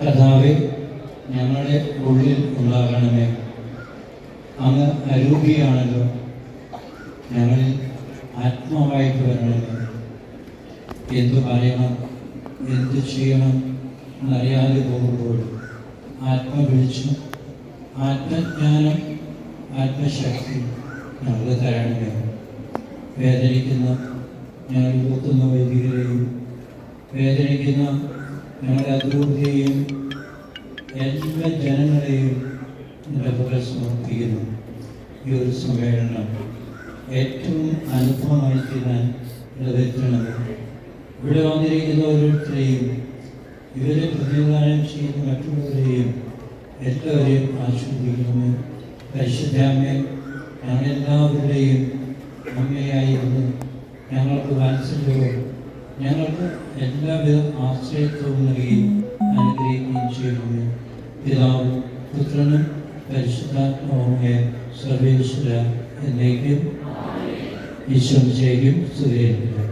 കർത്താവേ, ഞങ്ങളുടെ ഉള്ളിൽ ഉണ്ടാകണമേ. അങ്ങ് അരൂപിയാണല്ലോ, ഞങ്ങളിൽ ആത്മാവായിട്ട് വരണമേ. എന്തു പറയണം, എന്തു ചെയ്യണം എന്നറിയാതെ പോകുമ്പോൾ ആത്മവിളിച്ചും ആത്മജ്ഞാനം, ആത്മശക്തി ഞങ്ങൾക്ക് തരണമേ. വേദനിക്കുന്ന ഞങ്ങൾ കൂത്തുന്ന വൈദികരെയും വേദനിക്കുന്ന ഞങ്ങളുടെ അതിരൂപതയെയും എല്ലാ ജനങ്ങളെയും എൻ്റെ പുറകെ സമർപ്പിക്കുന്നു. ഈ ഒരു സമ്മേളനം ഏറ്റവും അനുഭവമായി തീരാൻ ഇടവരുത്തണമേ. ഇവിടെ വന്നിരിക്കുന്ന ഓരോരുത്തരെയും ഇവരെ പ്രതിനിധാനം ചെയ്യുന്ന മറ്റുള്ളവരെയും എല്ലാവരെയും ആശ്വസിപ്പിക്കണമേ. പരിശുദ്ധാമ്മേ, ഞങ്ങളെല്ലാവരുടെയും അമ്മയായിരുന്നു. ഞങ്ങൾക്ക് വാത്സല്യവും ഞങ്ങൾക്ക് എല്ലാവിധ ആശ്രയത്വവും നൽകി അനുഗ്രഹിക്കുകയും ചെയ്യുന്നു. പിതാവും പുത്രനും പരിശുദ്ധാത്മാവുമായ സർവേശ്വര എന്നേക്കും ഈശ്വരൻ ചെയ്യും സ്തുതിയായിരിക്കട്ടെ.